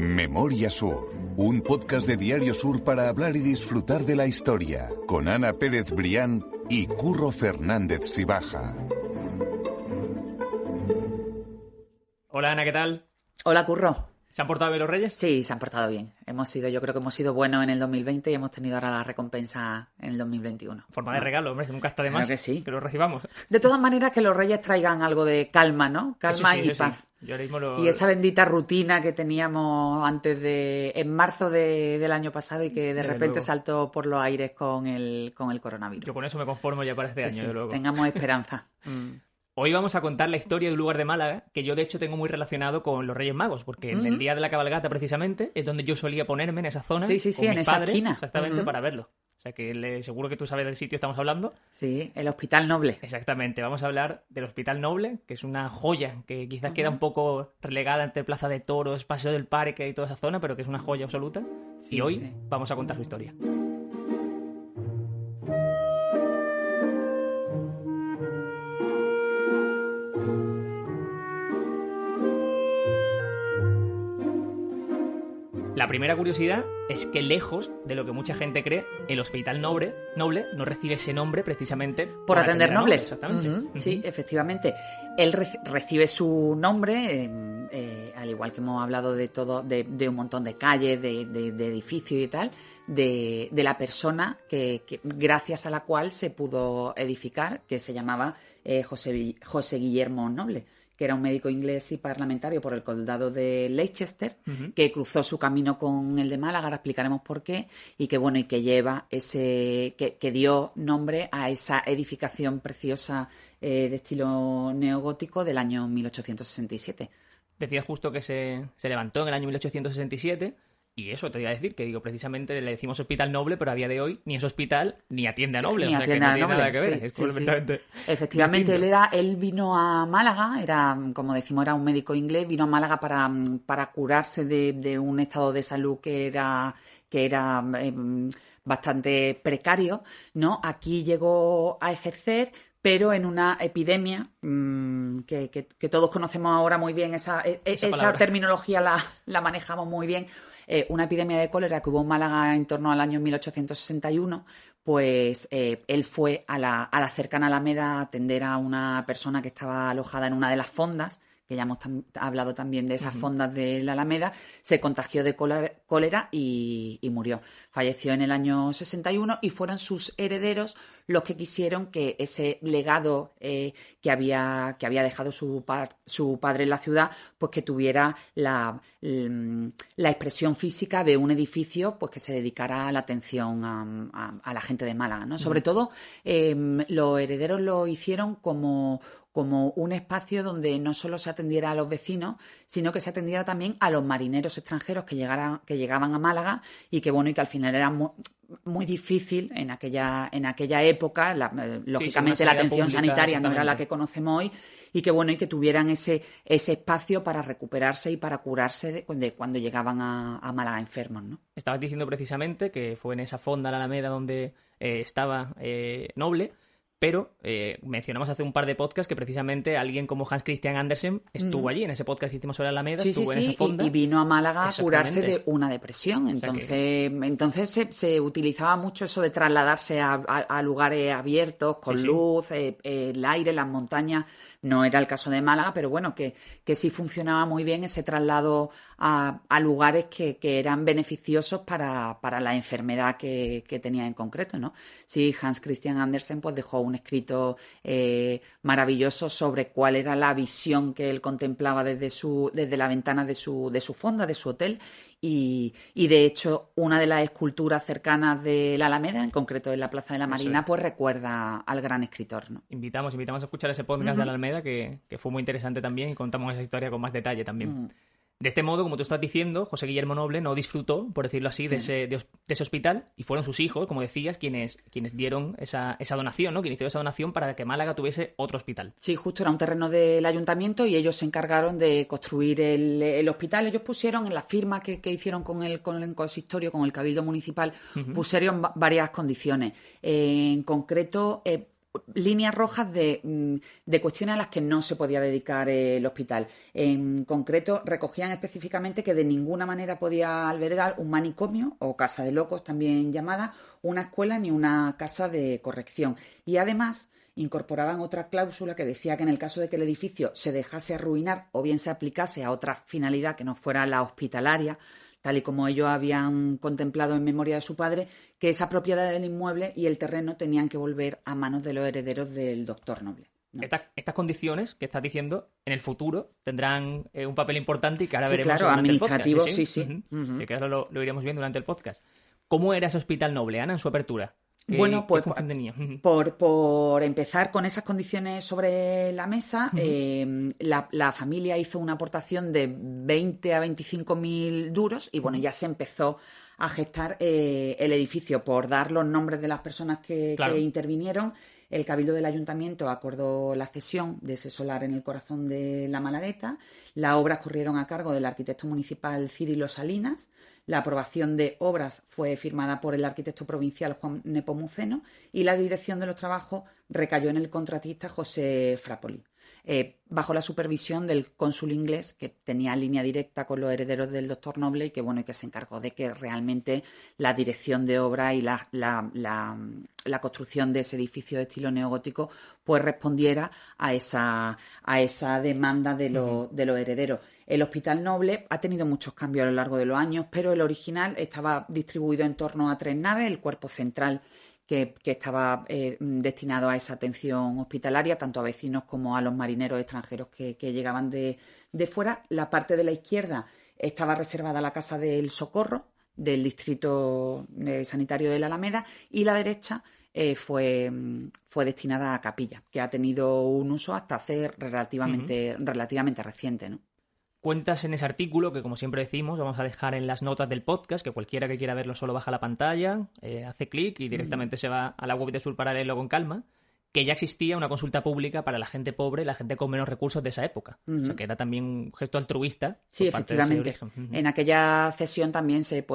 Memoria Sur, un podcast de Diario Sur para hablar y disfrutar de la historia, con Ana Pérez Brián y Curro Fernández Sibaja. Hola Ana, ¿qué tal? Hola Curro. ¿Se han portado bien los Reyes? Sí, se han portado bien. Yo creo que hemos sido buenos en el 2020 y hemos tenido ahora la recompensa en el 2021. Forma de regalo, hombre, que nunca está de más que sí. Que lo recibamos. De todas maneras, que los Reyes traigan algo de calma, ¿no? Calma y paz. Sí. Yo ahora mismo Y esa bendita rutina que teníamos en marzo del año pasado y que de repente luego saltó por los aires con el coronavirus. Yo con eso me conformo ya para este año, de luego. Tengamos esperanza. Hoy vamos a contar la historia de un lugar de Málaga que yo de hecho tengo muy relacionado con los Reyes Magos, porque en el día de la cabalgata precisamente es donde yo solía ponerme en esa zona con en mis esa padres, esquina. exactamente, para verlo. O sea que seguro que tú sabes del sitio que estamos hablando. Sí, el Hospital Noble. Exactamente, vamos a hablar del Hospital Noble, que es una joya que quizás queda un poco relegada entre Plaza de Toros, Paseo del Parque y toda esa zona, pero que es una joya absoluta. Sí, y hoy vamos a contar su historia. La primera curiosidad es que, lejos de lo que mucha gente cree, el Hospital Noble no recibe ese nombre precisamente por atender nobles. Exactamente. Sí, efectivamente. Él recibe su nombre, al igual que hemos hablado de un montón de calles, de edificios y tal, de la persona que gracias a la cual se pudo edificar, que se llamaba José Guillermo Noble, que era un médico inglés y parlamentario por el condado de Leicester, que cruzó su camino con el de Málaga, ahora explicaremos por qué, y que lleva que dio nombre a esa edificación preciosa de estilo neogótico del año 1867. Decías justo que se levantó en el año 1867. Y eso te iba a decir, que digo, precisamente le decimos Hospital Noble, pero a día de hoy ni es hospital ni atiende a noble. Ni o sea atiende que no a tiene noble. nada que ver. Es completamente Efectivamente, distinto. él vino a Málaga, como decimos, era un médico inglés, vino a Málaga para curarse de un estado de salud que era bastante precario, ¿no? Aquí llegó a ejercer, pero en una epidemia que todos conocemos ahora muy bien, esa terminología la manejamos muy bien. Una epidemia de cólera que hubo en Málaga en torno al año 1861, pues él fue a la cercana Alameda a atender a una persona que estaba alojada en una de las fondas, que ya hemos hablado también de esas fondas de la Alameda, se contagió de cólera y murió. Falleció en el año 61 y fueron sus herederos los que quisieron que ese legado que había dejado su padre en la ciudad, pues que tuviera la expresión física de un edificio pues que se dedicara a la atención a la gente de Málaga, ¿no? Sobre todo, los herederos lo hicieron como un espacio donde no solo se atendiera a los vecinos, sino que se atendiera también a los marineros extranjeros que llegaban a Málaga y que al final era muy difícil en aquella época, lógicamente la atención sanitaria no era la que conocemos hoy, y que tuvieran ese espacio para recuperarse y para curarse de cuando llegaban a Málaga enfermos, ¿no? Estabas diciendo precisamente que fue en esa fonda, la Alameda, donde estaba Noble. Pero mencionamos hace un par de podcasts que precisamente alguien como Hans Christian Andersen estuvo allí, en ese podcast que hicimos sobre Alameda, estuvo en esa fonda. Y vino a Málaga a curarse de una depresión. Entonces se utilizaba mucho eso de trasladarse a lugares abiertos, con luz, el aire, las montañas. No era el caso de Málaga, pero bueno, que sí funcionaba muy bien ese traslado a lugares que eran beneficiosos para la enfermedad que tenía en concreto, ¿no? Sí, Hans Christian Andersen pues dejó un escrito maravilloso sobre cuál era la visión que él contemplaba desde la ventana de su fonda, de su hotel, y de hecho una de las esculturas cercanas de la Alameda, en concreto en la Plaza de la Marina, pues recuerda al gran escritor, ¿no? Invitamos a escuchar ese podcast de la Alameda que fue muy interesante también, y contamos esa historia con más detalle también. De este modo, como tú estás diciendo, José Guillermo Noble no disfrutó, por decirlo así, de ese hospital, y fueron sus hijos, como decías, quienes dieron esa donación, ¿no? Quien hizo esa donación para que Málaga tuviese otro hospital. Sí, justo era un terreno del ayuntamiento y ellos se encargaron de construir el hospital. Ellos pusieron en la firma que hicieron con el consistorio, con el Cabildo Municipal, pusieron varias condiciones. En concreto, líneas rojas de cuestiones a las que no se podía dedicar el hospital. En concreto, recogían específicamente que de ninguna manera podía albergar un manicomio o casa de locos, también llamada, una escuela ni una casa de corrección. Y además incorporaban otra cláusula que decía que en el caso de que el edificio se dejase arruinar o bien se aplicase a otra finalidad que no fuera la hospitalaria, tal y como ellos habían contemplado en memoria de su padre, que esa propiedad del inmueble y el terreno tenían que volver a manos de los herederos del doctor Noble, ¿no? Estas condiciones que estás diciendo en el futuro tendrán un papel importante y que ahora sí, veremos claro, durante administrativo, el podcast. sí. Sí, que ahora lo iremos viendo durante el podcast. ¿Cómo era ese Hospital Noble, Ana, en su apertura? Bueno, pues ¿Qué función tenía? por empezar con esas condiciones sobre la mesa, la familia hizo una aportación de 20 a 25.000 duros y bueno, ya se empezó a gestar el edificio. Por dar los nombres de las personas que intervinieron, el Cabildo del Ayuntamiento acordó la cesión de ese solar en el corazón de la Malagueta. Las obras corrieron a cargo del arquitecto municipal Cirilo Salinas. La aprobación de obras fue firmada por el arquitecto provincial Juan Nepomuceno y la dirección de los trabajos recayó en el contratista José Frapoli, bajo la supervisión del cónsul inglés, que tenía línea directa con los herederos del doctor Noble y que se encargó de que realmente la dirección de obra y la construcción de ese edificio de estilo neogótico pues respondiera a esa demanda de los herederos. El Hospital Noble ha tenido muchos cambios a lo largo de los años, pero el original estaba distribuido en torno a 3 naves, el cuerpo central que estaba destinado a esa atención hospitalaria, tanto a vecinos como a los marineros extranjeros que llegaban de fuera. La parte de la izquierda estaba reservada a la Casa del Socorro, del Distrito Sanitario de la Alameda, y la derecha fue destinada a capilla, que ha tenido un uso hasta hace relativamente reciente, ¿no? Cuentas en ese artículo, que como siempre decimos, vamos a dejar en las notas del podcast, que cualquiera que quiera verlo solo baja la pantalla, hace clic y directamente se va a la web de Sur para leerlo con calma, que ya existía una consulta pública para la gente pobre, la gente con menos recursos de esa época. O sea, que era también un gesto altruista. Sí, efectivamente. En aquella cesión también se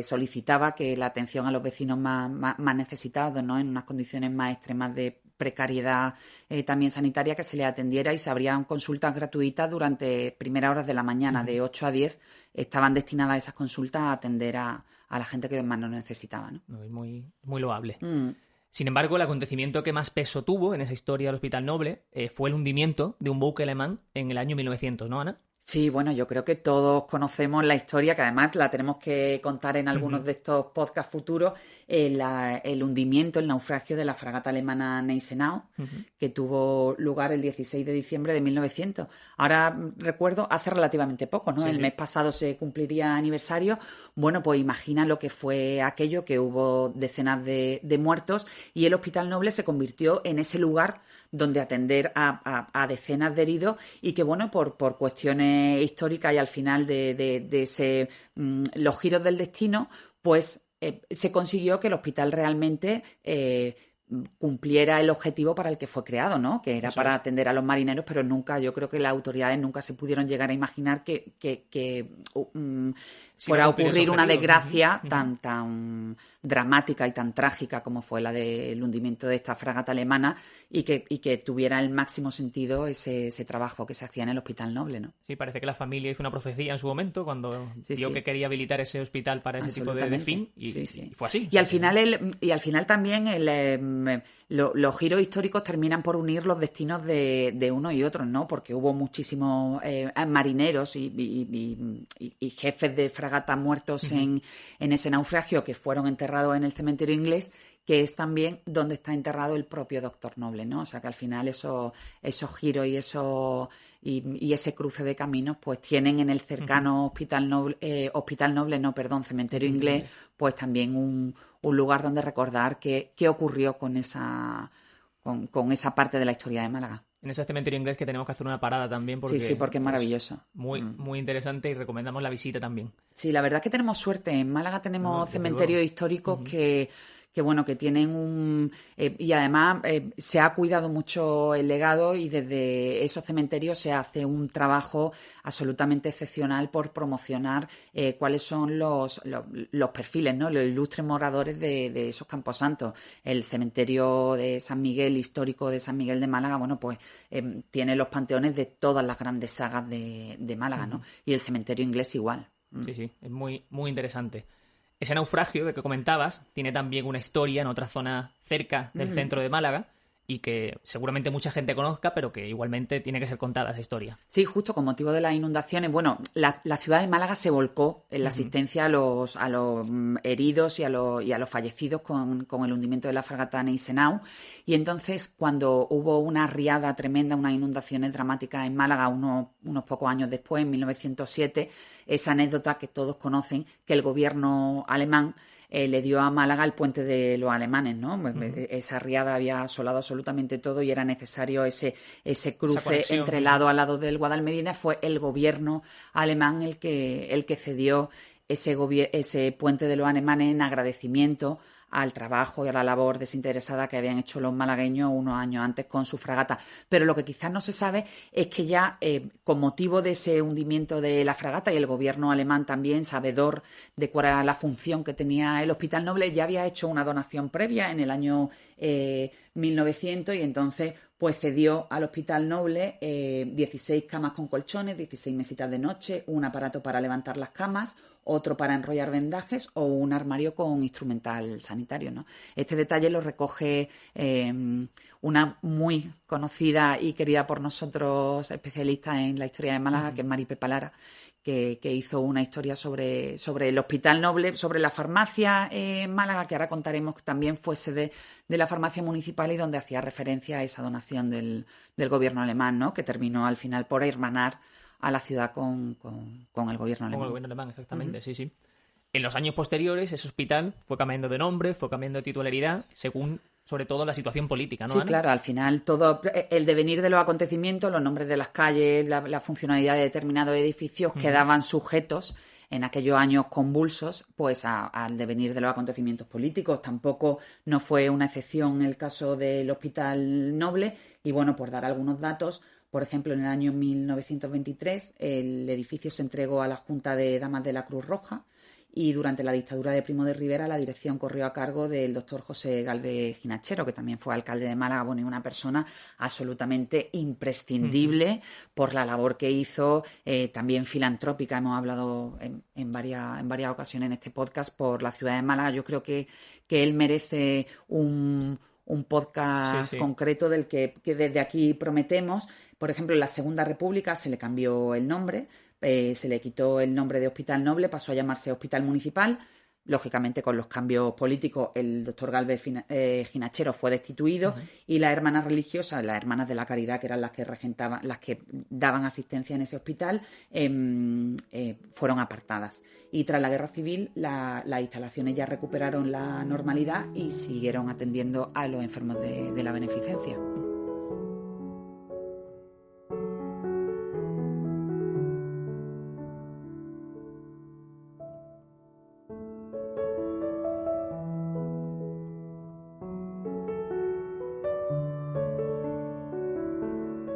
solicitaba que la atención a los vecinos más necesitados, ¿no? En unas condiciones más extremas de precariedad también sanitaria, que se les atendiera, y se abrían consultas gratuitas durante primeras horas de la mañana, de 8 a 10, estaban destinadas esas consultas a atender a la gente que más lo necesitaba, ¿no? Muy, muy loable. Sin embargo, el acontecimiento que más peso tuvo en esa historia del Hospital Noble fue el hundimiento de un buque alemán en el año 1900, ¿no, Ana? Sí, bueno, yo creo que todos conocemos la historia, que además la tenemos que contar en algunos de estos podcasts futuros, el hundimiento, el naufragio de la fragata alemana Gneisenau, que tuvo lugar el 16 de diciembre de 1900. Ahora recuerdo, hace relativamente poco, ¿no? El mes pasado se cumpliría aniversario. Bueno, pues imagina lo que fue aquello, que hubo decenas de muertos, y el Hospital Noble se convirtió en ese lugar donde atender a decenas de heridos, y que, bueno, por cuestiones históricas y al final de ese los giros del destino, pues se consiguió que el hospital realmente cumpliera el objetivo para el que fue creado, ¿no? Que era para atender a los marineros, pero nunca, yo creo que las autoridades nunca se pudieron llegar a imaginar que fuera a ocurrir una desgracia tan dramática y tan trágica como fue la del hundimiento de esta fragata alemana, y que tuviera el máximo sentido ese trabajo que se hacía en el Hospital Noble, ¿no? Sí, parece que la familia hizo una profecía en su momento cuando vio que quería habilitar ese hospital para ese tipo de fin, y fue así. Y al final también los giros históricos terminan por unir los destinos de unos y otros, ¿no? Porque hubo muchísimos marineros y jefes de fragatas muertos en ese naufragio, que fueron enterrados en el cementerio inglés, que es también donde está enterrado el propio doctor Noble, ¿no? O sea que al final esos giros y ese cruce de caminos pues tienen en el cercano cementerio inglés, pues también un lugar donde recordar qué ocurrió con esa parte de la historia de Málaga. En ese cementerio inglés, que tenemos que hacer una parada también, porque porque es maravilloso. Muy interesante, y recomendamos la visita también. Sí, la verdad es que tenemos suerte. En Málaga tenemos cementerios históricos que bueno, que tienen y además se ha cuidado mucho el legado y desde esos cementerios se hace un trabajo absolutamente excepcional por promocionar cuáles son los perfiles, ¿no? Los ilustres moradores de esos camposantos. El cementerio de San Miguel, histórico de San Miguel de Málaga, bueno, pues tiene los panteones de todas las grandes sagas de Málaga, ¿no? Y el cementerio inglés igual. Sí, es muy, muy interesante. Ese naufragio de que comentabas tiene también una historia en otra zona cerca del centro de Málaga y que seguramente mucha gente conozca, pero que igualmente tiene que ser contada esa historia. Sí, justo con motivo de las inundaciones. Bueno, la ciudad de Málaga se volcó en la asistencia a los heridos y a los fallecidos con el hundimiento de la fragata Neisenau. Y entonces, cuando hubo una riada tremenda, unas inundaciones dramáticas en Málaga unos pocos años después, en 1907, esa anécdota que todos conocen, que el gobierno alemán le dio a Málaga el puente de los alemanes, ¿no? Esa riada había asolado absolutamente todo y era necesario ese cruce entre lado a lado del Guadalmedina. Fue el gobierno alemán el que cedió ese puente de los alemanes en agradecimiento al trabajo y a la labor desinteresada que habían hecho los malagueños unos años antes con su fragata. Pero lo que quizás no se sabe es que ya con motivo de ese hundimiento de la fragata y el gobierno alemán también, sabedor de cuál era la función que tenía el Hospital Noble, ya había hecho una donación previa en el año 1900 y entonces pues cedió al Hospital Noble 16 camas con colchones, 16 mesitas de noche, un aparato para levantar las camas, otro para enrollar vendajes o un armario con instrumental sanitario, ¿no? Este detalle lo recoge una muy conocida y querida por nosotros especialista en la historia de Málaga, que es Mari Pepa Lara, que hizo una historia sobre el Hospital Noble, sobre la farmacia en Málaga, que ahora contaremos que también fue sede de la farmacia municipal y donde hacía referencia a esa donación del gobierno alemán, ¿no? Que terminó al final por hermanar a la ciudad con el gobierno alemán. Con el gobierno alemán, exactamente, sí. En los años posteriores, ese hospital fue cambiando de nombre, fue cambiando de titularidad, según, sobre todo, la situación política, ¿no, Sí, Ana? claro, al final todo el devenir de los acontecimientos, los nombres de las calles, la funcionalidad de determinados edificios quedaban sujetos en aquellos años convulsos pues al devenir de los acontecimientos políticos. Tampoco no fue una excepción el caso del Hospital Noble y, bueno, por dar algunos datos, por ejemplo, en el año 1923 el edificio se entregó a la Junta de Damas de la Cruz Roja y durante la dictadura de Primo de Rivera la dirección corrió a cargo del doctor José Gálvez Ginachero, que también fue alcalde de Málaga, bueno, y una persona absolutamente imprescindible por la labor que hizo, también filantrópica. Hemos hablado en varias ocasiones en este podcast por la ciudad de Málaga. Yo creo que él merece un podcast concreto del que desde aquí prometemos. Por ejemplo, en la Segunda República se le cambió el nombre, se le quitó el nombre de Hospital Noble, pasó a llamarse Hospital Municipal. Lógicamente, con los cambios políticos, el doctor Gálvez Ginachero fue destituido y las hermanas religiosas, las hermanas de la Caridad, que eran las que regentaban, las que daban asistencia en ese hospital, fueron apartadas. Y tras la Guerra Civil, las instalaciones ya recuperaron la normalidad y siguieron atendiendo a los enfermos de la beneficencia.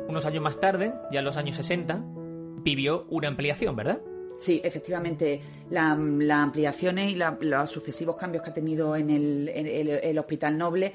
Unos años más tarde, ya en los años 60, vivió una ampliación, ¿verdad? Sí, efectivamente, las ampliaciones y los sucesivos cambios que ha tenido en el Hospital Noble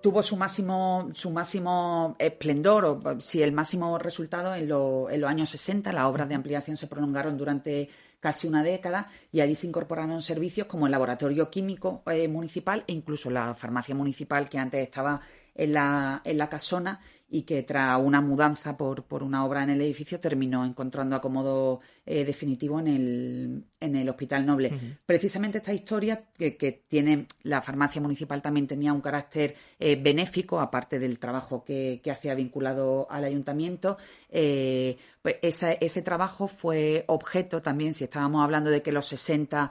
tuvo su máximo esplendor, o sí, el máximo resultado en los años 60. Las obras de ampliación se prolongaron durante casi una década y allí se incorporaron servicios como el laboratorio químico municipal e incluso la farmacia municipal, que antes estaba en la casona y que tras una mudanza por una obra en el edificio terminó encontrando acomodo definitivo en el Hospital Noble. Precisamente esta historia que tiene la farmacia municipal también tenía un carácter benéfico, aparte del trabajo que hacía vinculado al ayuntamiento. Pues ese trabajo fue objeto también, si estábamos hablando de que los 60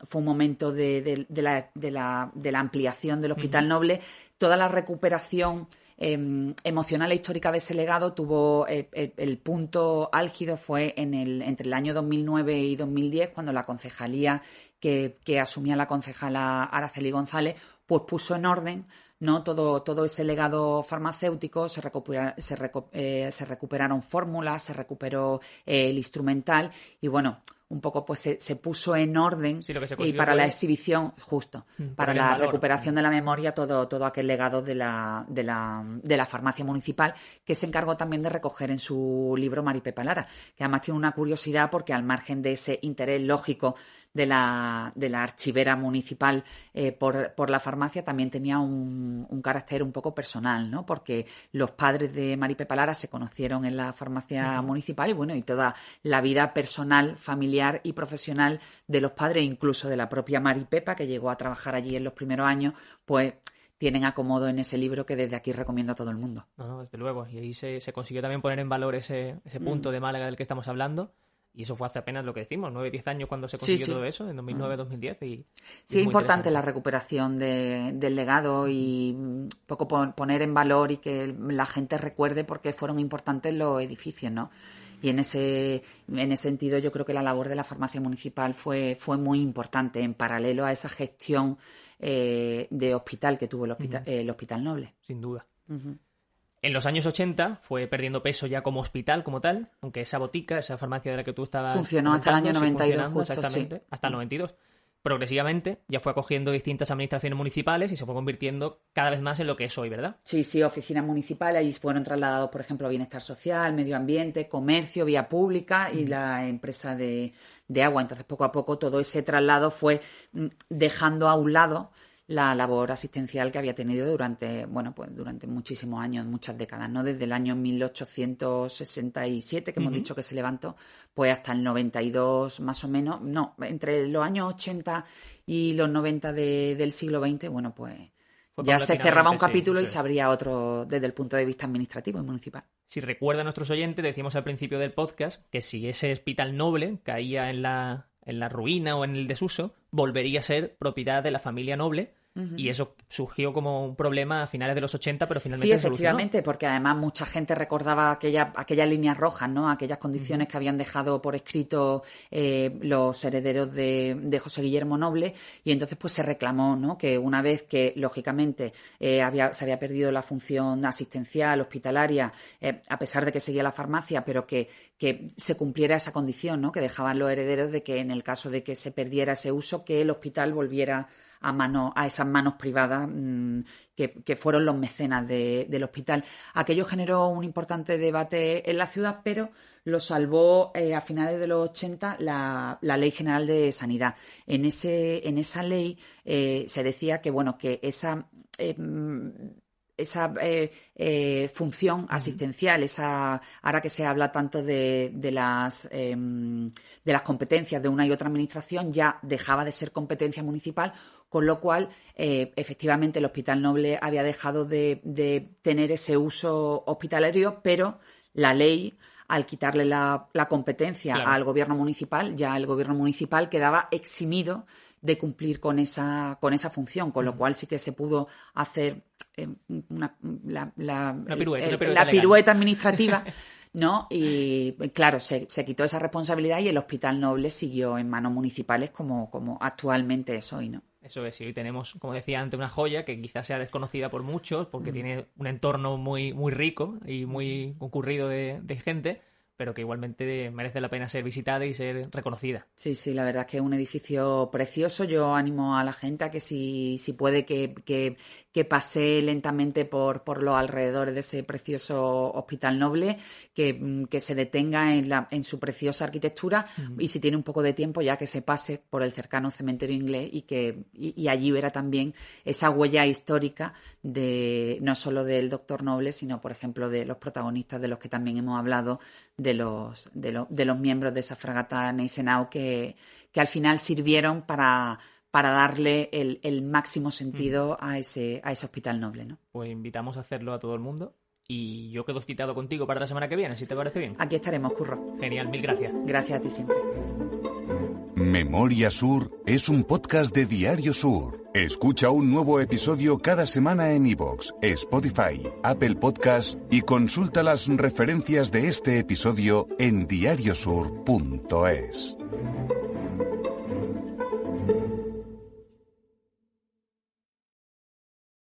fue un momento de la ampliación del Hospital Noble, toda la recuperación emocional e histórica de ese legado tuvo el punto álgido fue entre el año 2009 y 2010, cuando la concejalía que asumía la concejala Araceli González, pues puso en orden, ¿no? Todo ese legado farmacéutico, se recuperaron fórmulas, se recuperó el instrumental y bueno, un poco pues se puso en orden y para la exhibición, justo, para la recuperación de la memoria, todo aquel legado de la farmacia municipal, que se encargó también de recoger en su libro Mari Pepa Lara, que además tiene una curiosidad porque al margen de ese interés lógico de la archivera municipal por la farmacia, también tenía un carácter un poco personal, ¿no? Porque los padres de Mari Pepa Lara se conocieron en la farmacia municipal y bueno, y toda la vida personal, familiar y profesional de los padres, incluso de la propia Mari Pepa, que llegó a trabajar allí en los primeros años, pues tienen acomodo en ese libro que desde aquí recomiendo a todo el mundo. No, desde luego. Y ahí se consiguió también poner en valor ese punto de Málaga del que estamos hablando. Y eso fue hace apenas lo que decimos, 9-10 años cuando se consiguió todo eso, en 2009-2010. Sí, es importante la recuperación del legado y un poco poner en valor y que la gente recuerde porque fueron importantes los edificios, ¿no? Y en ese sentido yo creo que la labor de la farmacia municipal fue muy importante en paralelo a esa gestión de hospital que tuvo el Hospital Noble. Sin duda. En los años 80 fue perdiendo peso ya como hospital, como tal, aunque esa botica, esa farmacia de la que tú estabas funcionó hasta el año 92, justo, exactamente, sí. Hasta el 92. Progresivamente ya fue acogiendo distintas administraciones municipales y se fue convirtiendo cada vez más en lo que es hoy, ¿verdad? Sí, oficinas municipales, allí fueron trasladados, por ejemplo, Bienestar Social, Medio Ambiente, Comercio, Vía Pública y la empresa de agua. Entonces, poco a poco, todo ese traslado fue dejando a un lado la labor asistencial que había tenido durante muchísimos años, muchas décadas, ¿no? Desde el año 1867, que hemos dicho que se levantó, pues hasta el 92 más o menos, entre los años 80 y los 90 del siglo XX, bueno, pues ya se cerraba un capítulo y se abría otro desde el punto de vista administrativo y municipal. Si recuerdan nuestros oyentes, decíamos al principio del podcast que si ese Hospital Noble caía en la ruina o en el desuso, volvería a ser propiedad de la familia Noble. Y eso surgió como un problema a finales de los 80, pero finalmente se solucionó. Sí, efectivamente, porque además mucha gente recordaba aquellas líneas rojas, ¿no? Aquellas condiciones que habían dejado por escrito los herederos de José Guillermo Noble, y entonces pues se reclamó, ¿no? Que una vez que, lógicamente, se había perdido la función asistencial, hospitalaria, a pesar de que seguía la farmacia, pero que se cumpliera esa condición, ¿no? Que dejaban los herederos de que en el caso de que se perdiera ese uso, que el hospital volviera a esas manos privadas que fueron los mecenas del hospital. Aquello generó un importante debate en la ciudad, pero lo salvó a finales de los 80 la Ley General de Sanidad. En esa ley se decía que esa función asistencial, ahora que se habla tanto de las competencias de una y otra administración, ya dejaba de ser competencia municipal, con lo cual efectivamente el Hospital Noble había dejado de tener ese uso hospitalario, pero la ley, al quitarle la competencia al gobierno municipal, ya el gobierno municipal quedaba eximido de cumplir con esa función, con lo cual sí que se pudo hacer la pirueta administrativa, ¿no? Y claro, se quitó esa responsabilidad y el Hospital Noble siguió en manos municipales como actualmente es hoy, ¿no? Eso es, y hoy tenemos, como decía antes, una joya que quizás sea desconocida por muchos porque tiene un entorno muy, muy rico y muy concurrido de gente, pero que igualmente merece la pena ser visitada y ser reconocida. Sí, la verdad es que es un edificio precioso. Yo animo a la gente a que si puede que pase lentamente por los alrededores de ese precioso Hospital Noble, que se detenga en su preciosa arquitectura y si tiene un poco de tiempo ya que se pase por el cercano cementerio inglés y allí verá también esa huella histórica no solo del Doctor Noble, sino por ejemplo de los protagonistas de los que también hemos hablado, de los miembros de esa fragata Gneisenau que al final sirvieron para darle el máximo sentido a ese Hospital Noble, ¿no? Pues invitamos a hacerlo a todo el mundo y yo quedo citado contigo para la semana que viene, si te parece bien. Aquí estaremos, Curro. Genial, mil gracias. Gracias a ti siempre. Memoria Sur es un podcast de Diario Sur. Escucha un nuevo episodio cada semana en iVoox, Spotify, Apple Podcasts y consulta las referencias de este episodio en diariosur.es.